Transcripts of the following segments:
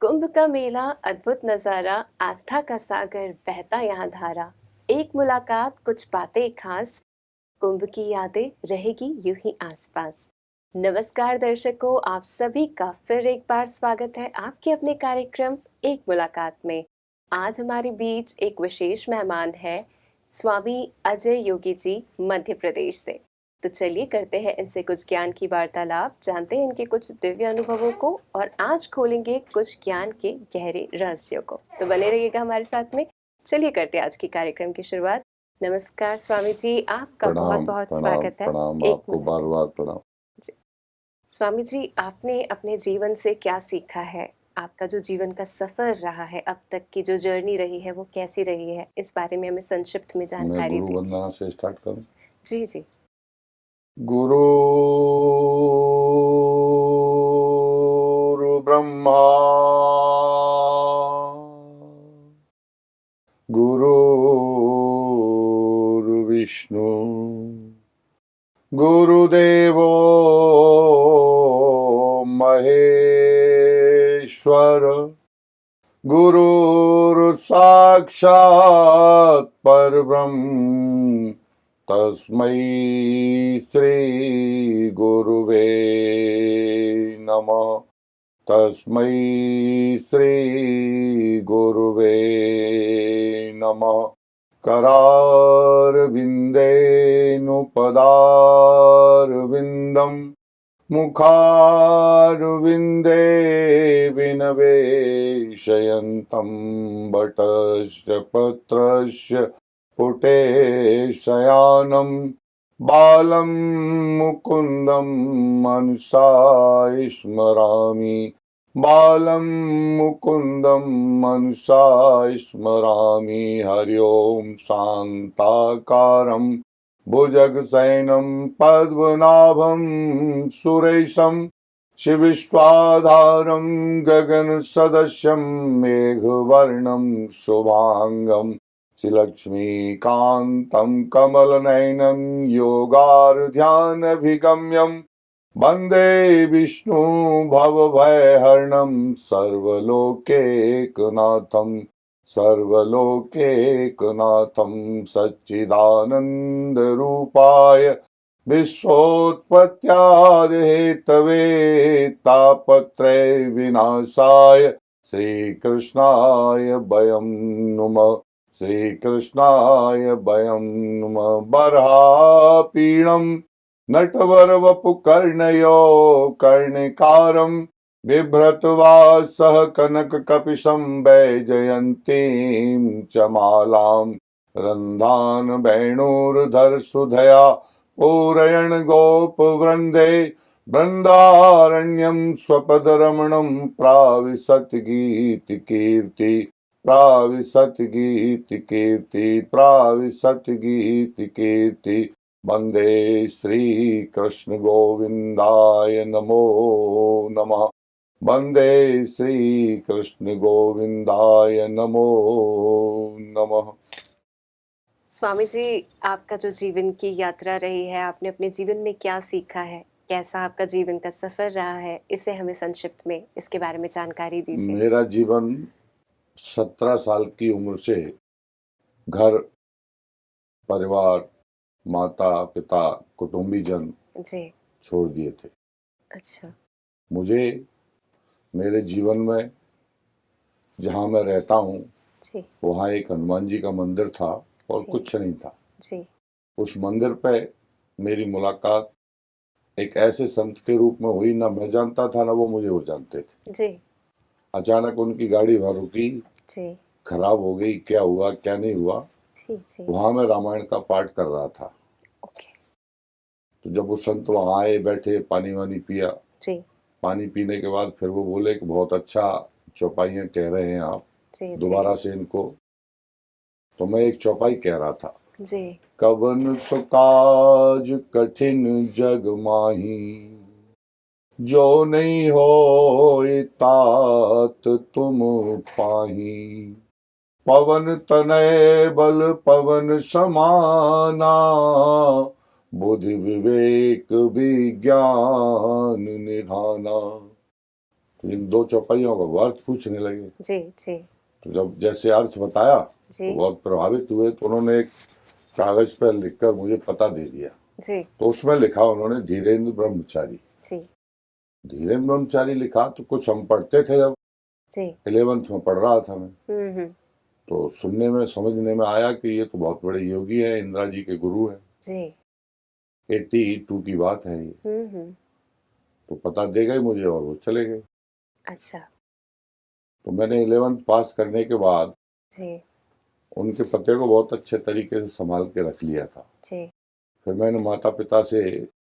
कुंभ का मेला, अद्भुत नजारा, आस्था का सागर, बहता यहाँ धारा। एक मुलाकात, कुछ बातें खास, कुंभ की यादें रहेगी यूं ही आसपास। नमस्कार दर्शकों, आप सभी का फिर एक बार स्वागत है आपके अपने कार्यक्रम एक मुलाकात में। आज हमारे बीच एक विशेष मेहमान है, स्वामी अजय योगी जी, मध्य प्रदेश से। तो चलिए करते हैं इनसे कुछ ज्ञान की वार्तालाप, जानते हैं इनके कुछ दिव्य अनुभवों को और आज खोलेंगे कुछ ज्ञान के गहरे रहस्यों को। तो बने रहिएगा हमारे साथ में। चलिए करते हैं आज की कार्यक्रम की शुरुआत। नमस्कार स्वामी जी, आपका बहुत प्रणाम बहुत प्रणाम स्वागत है प्रणाम, एक आपको मिनट। बार बार प्रणाम। जी। स्वामी जी, आपने अपने जीवन से क्या सीखा है? आपका जो जीवन का सफर रहा है, अब तक की जो जर्नी रही है वो कैसी रही है, इस बारे में हमें संक्षिप्त में मैं जानकारी गुरु दीजिए। वंदना से स्टार्ट करूं। जी जी। गुरु ब्रह्मा गुरु विष्णु गुरुदेवो महेश्वर गुरुर् साक्षात् परब्रह्म तस्मै श्री गुरुवे नमः। तस्मै श्री गुरुवे नमः। करारविन्देनुपदारविन्दम् मुखारविन्दे विनवेशयन्तं वटस्य पत्रस्य पुटे शयानं बालं मुकुन्दं मनसा स्मरामि। बालं मुकुन्दं मनसा स्मरामि। हरि ओं शान्ताकारं भुजगशयनं पद्मनाभं सुरेशं शिविश्वाधारं गगनसदृशं मेघवर्णं शुभांगं श्रीलक्ष्मीकान्तं कमलनयनं योगार्ध्यानभिगम्यं वन्दे विष्णु भवभयहरणं सर्वलोकैकनाथं। सर्वलोकैकनाथं सच्चिदानन्दरूपाय विश्वोत्पत्त्यादिहेतवे तापत्रय विनाशाय श्रीकृष्णाय वयं नुमः। श्रीकृष्णाय वयं नुमः। बर्हापीडं नटवरवपुकर्णयो कर्णिकारं बिभ्रत्वासः कनककपिशं वैजयन्तीं च मालां रन्धान वेणुर्धरसुधया पूरयन् गोपवृन्दे बृन्दारण्यं स्वपदरमणं प्राविशत् गीतिकीर्ति। प्राविशत् गीतिकीर्ति। प्राविशत् गीतिकीर्ति। वन्दे श्रीकृष्ण गोविन्दाय नमो नमः। वन्दे श्रीकृष्ण गोविन्दाय नमो नमः। स्वामी जी, आपका जो जीवन की यात्रा रही है, आपने अपने जीवन में क्या सीखा है, कैसा आपका जीवन का सफर रहा है, इसे हमें संक्षिप्त में इसके बारे में जानकारी दीजिए। मेरा जीवन 17 साल की उम्र से घर परिवार माता पिता कुटुंबीजन जी। छोड़ दिए थे। अच्छा। मुझे मेरे जीवन में जहाँ मैं रहता हूँ जी वहाँ एक हनुमान जी का मंदिर था और जी कुछ नहीं था। जी। उस मंदिर पे मेरी मुलाकात एक ऐसे संत के रूप में हुई, ना मैं जानता था ना वो मुझे वो जानते थे। जी अचानक उनकी गाड़ी वहाँ रुकी, जी खराब हो गई, क्या हुआ क्या नहीं हुआ। जी जी। वहाँ मैं रामायण का पाठ कर रहा था। ओके। तो जब वो संत वहाँ आए, बैठे, पानी वानी पिया। जी पानी पीने के बाद फिर वो बोले कि बहुत अच्छा चौपाइयाँ कह रहे हैं आप, जी दोबारा से इनको। तो मैं एक चौपाई कह रहा था। जी। कवन सो काज कठिन जग माही, जो नहीं हो तात तुम पाही। पवन तनय बल पवन समाना, बुद्धि विवेक विज्ञान निधाना। इन दो चौपाइयों का अर्थ पूछने लगे। जी जी तो जब जैसे अर्थ बताया जी तो बहुत प्रभावित हुए, तो उन्होंने एक कागज पर लिखकर मुझे पता दे दिया। जी तो उसमें लिखा उन्होंने धीरेन्द्र ब्रह्मचारी। जी धीरेन्द्र ब्रह्मचारी लिखा तो कुछ हम पढ़ते थे, जब जी 11th में पढ़ रहा था मैं, हम्म। तो सुनने में समझने में आया कि ये तो बहुत बड़े योगी हैं, इंदिरा जी के गुरु हैं। जी 82 की बात है ये। हम्म। तो पता दे गए मुझे और वो चले गए। अच्छा। तो मैंने 11th पास करने के बाद जी उनके पते को बहुत अच्छे तरीके से संभाल के रख लिया था। जी फिर मैंने माता पिता से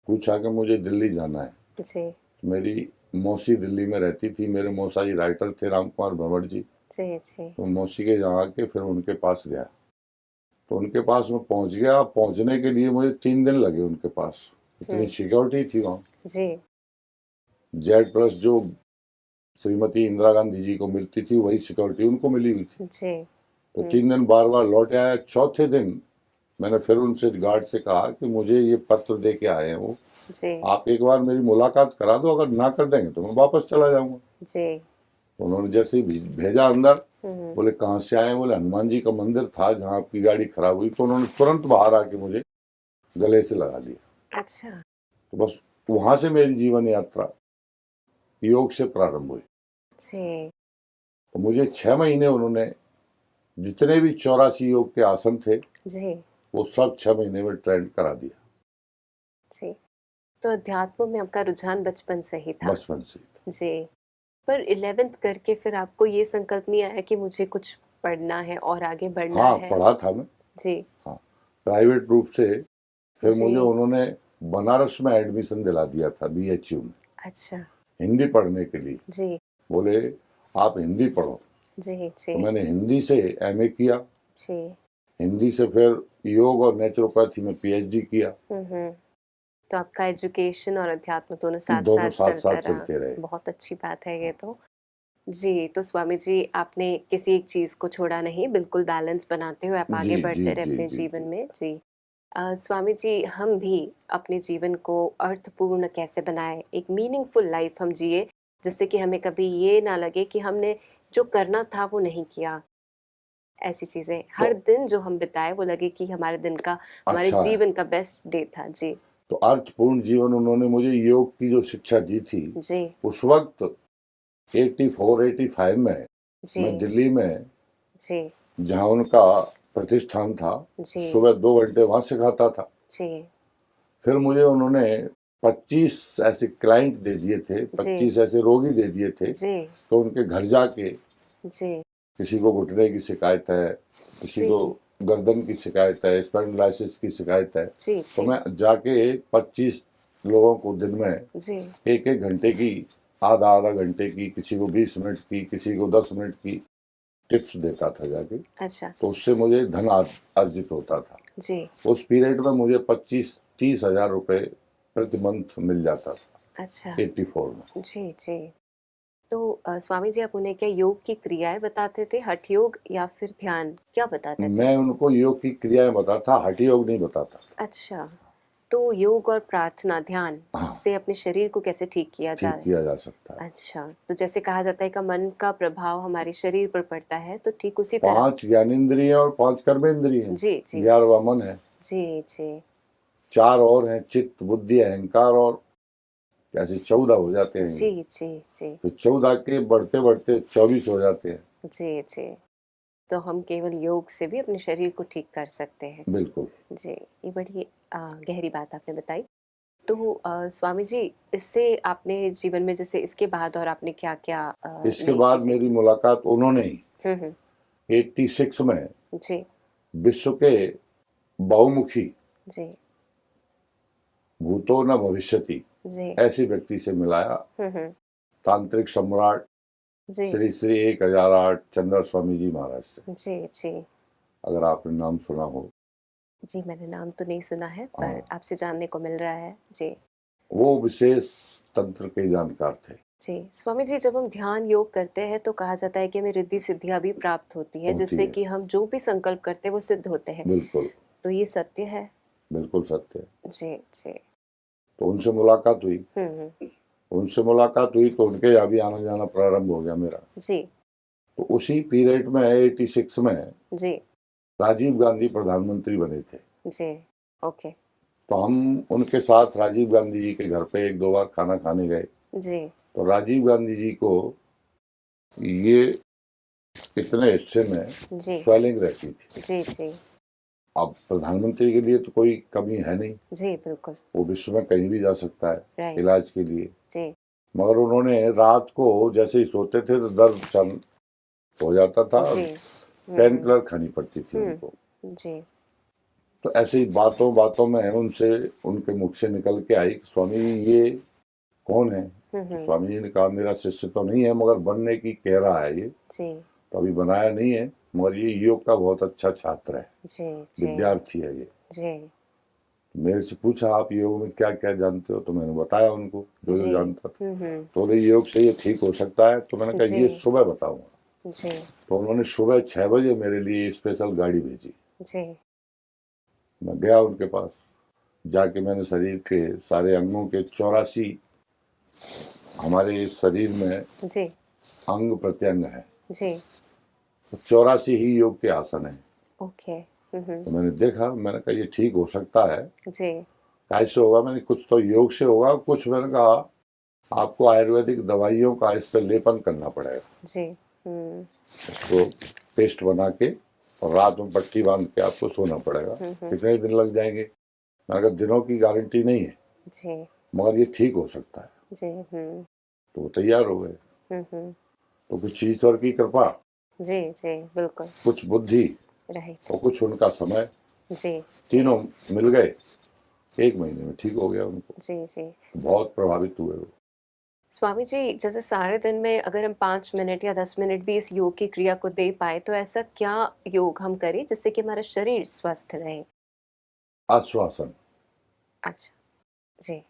पूछा कि मुझे दिल्ली जाना है। जी मेरी मौसी दिल्ली में रहती थी, मेरे मौसा जी राइटर थे, राम कुमार भंवर जी। जी जी तो मौसी के यहाँ के फिर उनके पास गया। तो उनके पास मैं पहुंच गया। पहुंचने के लिए मुझे 3 दिन लगे उनके पास, इतनी सिक्योरिटी थी वहाँ। जी Z+ जो श्रीमती इंदिरा गांधी जी को मिलती थी, वही सिक्योरिटी उनको मिली हुई थी। जी तो 3 दिन बार बार लौट आया। चौथे दिन मैंने फिर उनसे, गार्ड से कहा कि मुझे ये पत्र दे के आए हैं वो, जी आप एक बार मेरी मुलाकात करा दो, अगर ना कर देंगे तो मैं वापस चला जाऊंगा। जी तो उन्होंने जैसे ही भेजा अंदर, हम्म। बोले कहाँ से आए? बोले हनुमान जी का मंदिर था जहाँ आपकी गाड़ी खराब हुई। तो उन्होंने तुरंत बाहर आके मुझे गले से लगा लिया। अच्छा। तो बस वहां से मेरी जीवन यात्रा योग से प्रारंभ हुई। जी तो मुझे 6 महीने उन्होंने जितने भी 84 योग के आसन थे जी वो सब 6 महीने में ट्रेंड करा दिया, जी। तो अध्यात्म में आपका रुझान बचपन से ही था। बचपन से। जी। पर 11th करके फिर आपको ये संकल्प नहीं आया कि मुझे कुछ पढ़ना है और आगे बढ़ना हाँ, है? पढ़ा था मैं। जी हाँ, प्राइवेट रूप से। फिर मुझे जी। उन्होंने बनारस में एडमिशन दिला दिया था, BHU में, अच्छा। हिंदी पढ़ने के लिए। जी बोले आप हिंदी पढ़ो। जी तो जी मैंने हिंदी से MA किया। जी। हिंदी से फिर योग और नेचुरोपैथी में PhD किया। तो आपका एजुकेशन और अध्यात्म दोनों साथ दोनों साथ साथ चलता साथ रहा। चलते रहे। बहुत अच्छी बात है ये तो। जी, तो स्वामी जी आपने किसी एक चीज़ को छोड़ा नहीं, बिल्कुल बैलेंस बनाते हुए आप जी आगे जी बढ़ते रहे जी अपने जी जीवन जी। में। जी। स्वामी जी हम भी अपने जीवन को अर्थपूर्ण कैसे बनाएँ, एक मीनिंगफुल लाइफ हम जिए, जिससे कि हमें कभी ये ना लगे कि हमने जो करना था वो नहीं किया। ऐसी चीज़ें, तो हर दिन जो हम बिताए वो लगे कि हमारे दिन का, हमारे अच्छा है। जीवन का बेस्ट डे था। जी तो अर्थपूर्ण जीवन उन्होंने मुझे योग की जो शिक्षा दी थी, जी उस वक्त 84-85 में जी मैं दिल्ली में, जी जहाँ उनका प्रतिष्ठान था, जी सुबह 2 घंटे वहां सिखाता था। जी फिर मुझे उन्होंने 25 ऐसे क्लाइंट दे दिए थे, जी 25 ऐसे रोगी दे दिए थे। जी तो उनके घर जाके, जी किसी को घुटने की शिकायत है, किसी को जी गर्दन की शिकायत है, स्पॉन्डिलाइटिस की शिकायत है, जी तो जी मैं जाके 25 लोगों को दिन में जी 1-1 घंटे की, आधा आधा घंटे की, किसी को 20 मिनट की, किसी को 10 मिनट की टिप्स देता था जाके। अच्छा। तो उससे मुझे धन अर्जित होता था। जी उस पीरियड में मुझे 25-30 हजार रुपए प्रति मंथ मिल जाता था, अच्छा। 84 में। जी जी। तो स्वामी जी आप उन्हें क्या योग की क्रियाएं बताते थे, हठ योग या फिर ध्यान, क्या बताते थे? मैं उनको योग की क्रियाएं बताता, हठ योग नहीं बताता। अच्छा। तो योग और प्रार्थना, ध्यान हाँ, से अपने शरीर को कैसे ठीक किया ठीक जाए? किया जा सकता है। अच्छा, तो जैसे कहा जाता है कि मन का प्रभाव हमारे शरीर पर पड़ता है, तो ठीक उसी तरह। 5 ज्ञानेंद्रिय और 5 कर्मेंद्रिय हैं। जी जी 11वां मन है। जी जी 4 और हैं, चित्त, बुद्धि, अहंकार, और ऐसे 14 हो जाते हैं जी ये। जी जी तो 14 के बढ़ते बढ़ते 24 हो जाते हैं। जी जी। तो हम केवल योग से भी अपने शरीर को ठीक कर सकते हैं। बिल्कुल। जी, ये बड़ी गहरी बात आपने बताई। तो स्वामी जी इससे आपने जीवन में जैसे इसके बाद और आपने क्या-क्या इसके नई बाद चीज़ें मेरी की? मुलाकात उन्होंने ही हुँ। 86 में जी, विश्व के बहुमुखी, जी, भूतो न भविष्यति, जी। ऐसे व्यक्ति से मिलाया। हुँ। तांत्रिक सम्राट जी, श्री श्री 1008 चंद्र स्वामी जी महाराज से, जी, जी। अगर आपने नाम सुना हो। जी, मैंने नाम तो नहीं सुना है, पर हाँ, आपसे जानने को मिल रहा है। जी, वो विशेष तंत्र के जानकार थे। जी स्वामी जी, जब हम ध्यान योग करते हैं तो कहा जाता है कि हमें रिद्धि सिद्धियां भी प्राप्त होती है, होती जिससे है। कि हम जो भी संकल्प करते हैं वो सिद्ध होते हैं। बिल्कुल, तो ये सत्य है। बिल्कुल सत्य है। जी जी। तो उनसे मुलाकात हुई, हम्म। तो उनके यहाँ भी आना जाना प्रारंभ हो गया मेरा। जी तो उसी पीरियड में 86 में जी राजीव गांधी प्रधानमंत्री बने थे। जी। ओके। तो हम उनके साथ राजीव गांधी जी के घर पे 1-2 बार खाना खाने गए। जी तो राजीव गांधी जी को ये इतने हिस्से में जी स्वेलिंग रहती थी। जी जी अब प्रधानमंत्री के लिए तो कोई कमी है नहीं, जी बिल्कुल। वो विश्व में कहीं भी जा सकता है राइट। इलाज के लिए। जी मगर उन्होंने रात को जैसे ही सोते थे तो दर्द चल हो जाता था, जी। पेन किलर खानी पड़ती थी उनको। जी तो ऐसे ही बातों बातों में उनसे उनके मुख से निकल के आई कि स्वामी ये कौन है। तो स्वामी जी ने कहा मेरा शिष्य तो नहीं है, मगर बनने की कह रहा है ये, जी तो अभी बनाया नहीं है, मगर ये योग का बहुत अच्छा छात्र है, जी जी विद्यार्थी है ये। जी मेरे से पूछा आप योग में क्या क्या जानते हो, तो मैंने बताया उनको जो जो जी। जानता था। तो बोले योग से ये ठीक हो सकता है। तो मैंने कहा ये जी सुबह बताऊंगा। जी तो उन्होंने सुबह 6 बजे मेरे लिए स्पेशल गाड़ी भेजी। जी मैं गया उनके पास, जाके मैंने शरीर के सारे अंगों के 84 हमारे इस शरीर में जी अंग प्रत्यंग है, जी। तो 84 ही योग के आसन है। ओके। तो मैंने देखा, मैंने कहा ये ठीक हो सकता है। जी कैसे होगा, मैंने कुछ तो योग से होगा, कुछ मैंने कहा आपको आयुर्वेदिक दवाइयों का इस पर लेपन करना पड़ेगा। जी। तो पेस्ट बना के और रात में पट्टी बांध के आपको सोना पड़ेगा। कितने दिन लग जाएंगे, मैंने कहा दिनों की गारंटी नहीं है, जी मगर ये ठीक हो सकता है। जी। तो वो तैयार हो गए। तो कुछ ईश्वर की कृपा, जी जी बिल्कुल। कुछ बुद्धि राइट। और कुछ उनका समय, जी तीनों मिल गए, 1 महीने में ठीक हो गया उनको। जी जी। बहुत प्रभावित हुए वो। स्वामी जी, जैसे सारे दिन में अगर हम 5 मिनट या 10 मिनट भी इस योग की क्रिया को दे पाए तो ऐसा क्या योग हम करें जिससे कि हमारा शरीर स्वस्थ रहे? आश्वासन अच्छा। जी।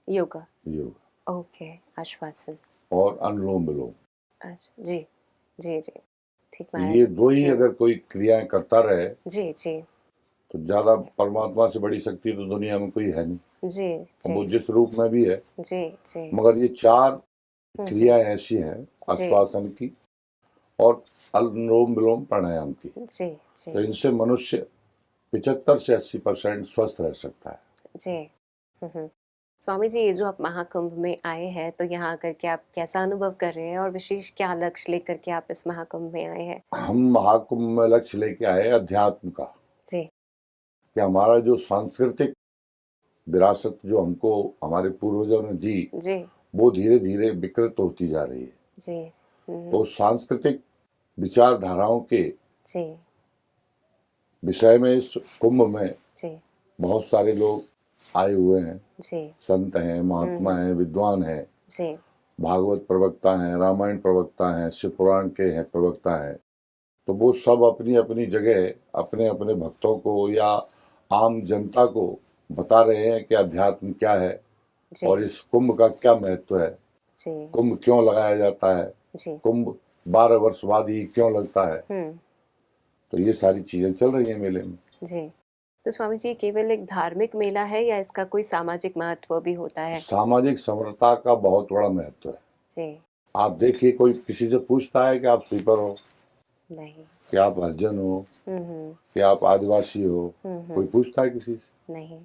योगा। योग ओके। आश्वासन। और अनुलोम विलोम, अच्छा। जी जी जी। ठीक तो महाराज ये जी। 2 ही अगर कोई क्रियाएं करता रहे जी जी तो ज्यादा परमात्मा से बड़ी शक्ति तो दुनिया में कोई है नहीं। जी अब वो जी जिस रूप में भी है, जी जी। मगर ये 4 हम्म, क्रियाएं ऐसी हैं, जी आश्वासन की और अनुलोम विलोम प्राणायाम की, जी तो जी इनसे मनुष्य 75 से 80% स्वस्थ रह सकता है। जी। स्वामी जी, ये जो आप महाकुंभ में आए हैं तो यहाँ आकर के आप कैसा अनुभव कर रहे हैं और विशेष क्या लक्ष्य लेकर के आप इस महाकुंभ में आए हैं? हम महाकुंभ में लक्ष्य लेके आए अध्यात्म का, जी कि हमारा जो सांस्कृतिक विरासत जो हमको हमारे पूर्वजों ने दी, जी वो धीरे धीरे विकृत होती जा रही है। जी। तो सांस्कृतिक विचारधाराओं के जी विषय में इस कुंभ में जी बहुत सारे लोग आए हुए हैं, जी संत हैं, महात्मा हैं, विद्वान हैं, जी भागवत प्रवक्ता हैं, रामायण प्रवक्ता हैं, शिव पुराण के हैं प्रवक्ता हैं। तो वो सब अपनी अपनी जगह अपने अपने भक्तों को या आम जनता को बता रहे हैं कि अध्यात्म क्या है जी और इस कुंभ का क्या महत्व है, जी कुंभ क्यों लगाया जाता है, जी। कुंभ 12 वर्ष बाद ही क्यों लगता है। हम्म। तो ये सारी चीजें चल रही हैं मेले में। जी। तो स्वामी जी, केवल एक धार्मिक मेला है या इसका कोई सामाजिक महत्व भी होता है? सामाजिक समरसता का बहुत बड़ा महत्व है। जी। आप देखिए, कोई किसी से पूछता है कि आप स्वीपर हो, नहीं। कि आप हरिजन हो, कि आप आदिवासी हो, कोई पूछता है किसी से? नहीं।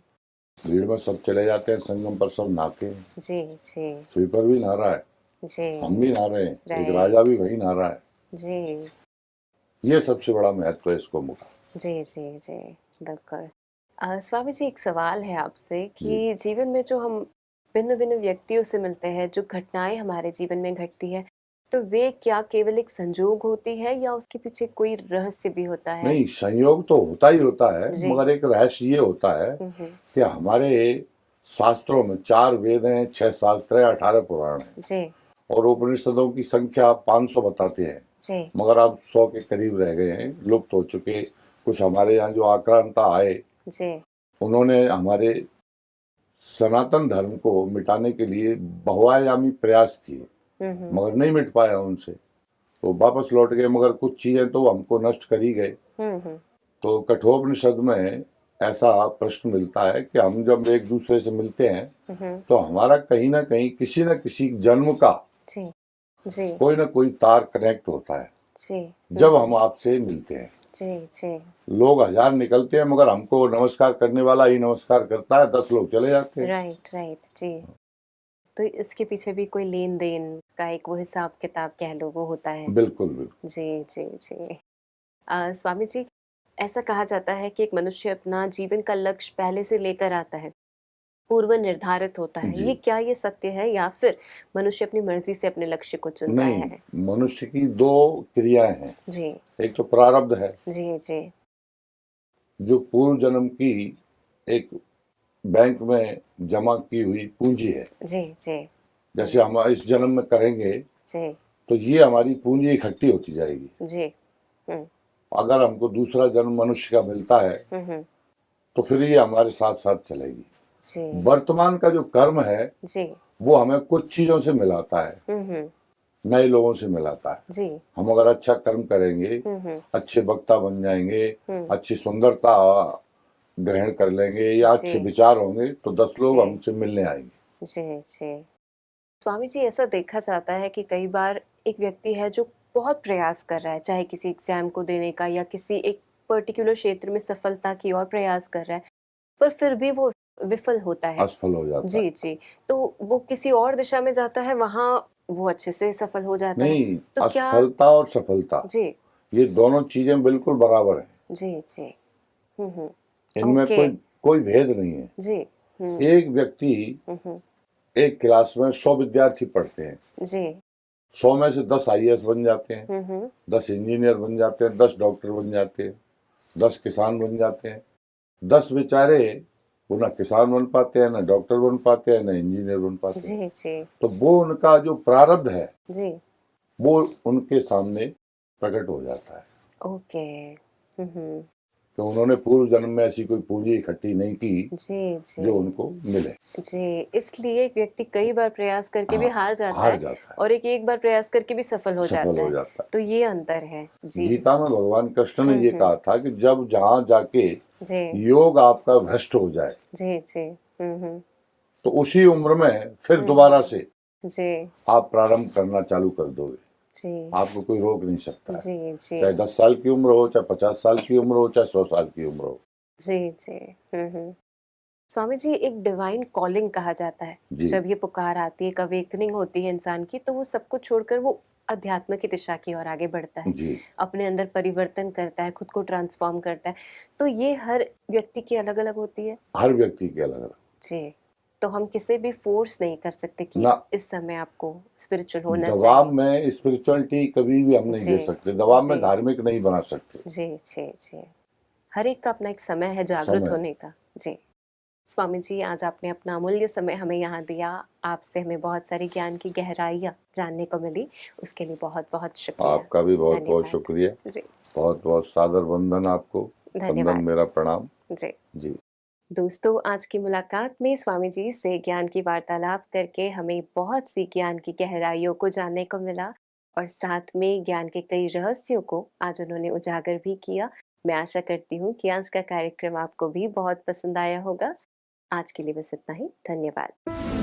भीड़ में सब चले जाते हैं, संगम पर सब नहाते हैं, जी जी स्वीपर भी नहा रहा है, जी। हम भी नहा रहे हैं, एक राइट। राजा भी वही नहा रहा है। जी ये सबसे बड़ा महत्व है इस कुंभ का। जी जी जी बिल्कुल। स्वामी जी, एक सवाल है आपसे जी। कि जीवन में जो हम भिन्न भिन्न व्यक्तियों से मिलते हैं, जो घटनाएं हमारे जीवन में घटती है, तो वे क्या केवल एक संजोग होती है या उसके पीछे कोई रहस्य भी होता है? नहीं, संयोग तो होता है, जी। मगर एक रहस्य ये होता है कि हमारे शास्त्रों में 4 वेद हैं, 6 शास्त्र हैं, 18 पुराण हैं जी और उपनिषदों की संख्या 500 बताते हैं, जी मगर अब 100 के करीब रह गए हैं, लुप्त हो चुके। कुछ हमारे यहाँ जो आक्रांता आए, जी उन्होंने हमारे सनातन धर्म को मिटाने के लिए बहुआयामी प्रयास किए, मगर नहीं मिट पाया उनसे, तो वापस लौट गए। मगर कुछ चीजें तो हमको नष्ट कर ही गए। तो कठोपनिषद में ऐसा प्रश्न मिलता है कि हम जब एक दूसरे से मिलते हैं तो हमारा कहीं ना कहीं किसी न किसी जन्म का कोई ना कोई तार कनेक्ट होता है जब हम आपसे मिलते हैं। लोग 1000 निकलते हैं मगर हमको नमस्कार करने वाला ही नमस्कार करता है, 10 लोग चले जाते हैं। राइट जी। तो इसके पीछे भी कोई लेन देन का एक वो हिसाब किताब कह लो वो होता है। बिल्कुल बिल्कुल। जी। स्वामी जी, ऐसा कहा जाता है कि एक मनुष्य अपना जीवन का लक्ष्य पहले से लेकर आता है, पूर्व निर्धारित होता है। ये क्या ये सत्य है या फिर मनुष्य अपनी मर्जी से अपने लक्ष्य को चुनता है? नहीं, मनुष्य की 2 क्रियाएं हैं जी। एक तो प्रारब्ध है जी जो पूर्व जन्म की एक बैंक में जमा की हुई पूंजी है। जी जैसे हम इस जन्म में करेंगे जी तो ये हमारी पूंजी इकट्ठी होती जाएगी जी। अगर हमको दूसरा जन्म मनुष्य का मिलता है तो फिर ये हमारे साथ साथ चलेगी जी। वर्तमान का जो कर्म है जी वो हमें कुछ चीजों से मिलाता है, नए लोगों से मिलाता है जी। हम अगर अच्छा कर्म करेंगे, अच्छे वक्ता बन जाएंगे, अच्छी सुंदरता ग्रहण कर लेंगे या अच्छे विचार होंगे तो 10 लोग हमसे मिलने आएंगे। जी। स्वामी जी, ऐसा देखा जाता है कि कई बार एक व्यक्ति है जो बहुत प्रयास कर रहा है, चाहे किसी एग्जाम को देने का या किसी एक पर्टिकुलर क्षेत्र में सफलता की और प्रयास कर रहा है, पर फिर भी वो विफल होता है, असफल हो जाता है। जी। तो वो किसी और दिशा में जाता है, वहाँ वो अच्छे से सफल हो जाता है। नहीं, तो असफलता और सफलता जी ये दोनों चीजें बिल्कुल बराबर हैं। जी। इनमें कोई भेद नहीं है। जी। एक व्यक्ति एक क्लास में 100 विद्यार्थी पढ़ते हैं जी। 100 में से 10 IAS बन जाते हैं, 10 इंजीनियर बन जाते हैं, 10 डॉक्टर बन जाते हैं, 10 किसान बन जाते हैं। 10 बेचारे वो ना किसान बन पाते हैं, ना डॉक्टर बन पाते हैं, ना इंजीनियर बन पाते हैं। जी। तो वो उनका जो प्रारब्ध है जी वो उनके सामने प्रकट हो जाता है। ओके। तो उन्होंने पूर्व जन्म में ऐसी कोई पूंजी इकट्ठी नहीं की जी जो उनको मिले। जी, इसलिए एक व्यक्ति कई बार प्रयास करके भी हार जाता है और एक बार प्रयास करके भी सफल हो जाता है। तो ये अंतर है जी। गीता में भगवान कृष्ण ने ये कहा था कि जब जहाँ जाके योग आपका भ्रष्ट हो जाए जी। तो उसी उम्र में फिर दोबारा से आप प्रारंभ करना चालू कर दोगे। आपको कोई रोक नहीं सकता है। चाहे 10 साल की उम्र हो, चाहे 50 साल की उम्र हो, चाहे 100 साल की उम्र हो। जी। स्वामी जी, एक डिवाइन कॉलिंग कहा जाता है, जब ये पुकार आती है, एक अवेकनिंग होती है इंसान की, तो वो सब कुछ छोड़कर वो अध्यात्म की दिशा की ओर आगे बढ़ता है, अपने अंदर परिवर्तन करता है, खुद को ट्रांसफॉर्म करता है। तो ये हर व्यक्ति की अलग अलग होती है। हर व्यक्ति की अलग अलग जी। तो हम किसी भी फोर्स नहीं कर सकते कि इस समय आपको स्पिरिचुअल होना चाहिए। दबाव में स्पिरिचुअलिटी कभी भी हम नहीं दे सकते, दबाव में धार्मिक नहीं बना सकते। जी। हर एक का अपना एक समय है जागृत होने का। जी स्वामी जी, आज आपने अपना अमूल्य समय हमें यहाँ दिया, आपसे हमें बहुत सारी ज्ञान की गहराइयाँ जानने को मिली, उसके लिए बहुत बहुत शुक्रिया। आपका भी बहुत बहुत शुक्रिया जी। बहुत बहुत सादर वंदन आपको, धन्यवाद, मेरा प्रणाम जी। दोस्तों, आज की मुलाकात में स्वामी जी से ज्ञान की वार्तालाप करके हमें बहुत सी ज्ञान की गहराइयों को जानने को मिला और साथ में ज्ञान के कई रहस्यों को आज उन्होंने उजागर भी किया। मैं आशा करती हूँ कि आज का कार्यक्रम आपको भी बहुत पसंद आया होगा। आज के लिए बस इतना ही। धन्यवाद।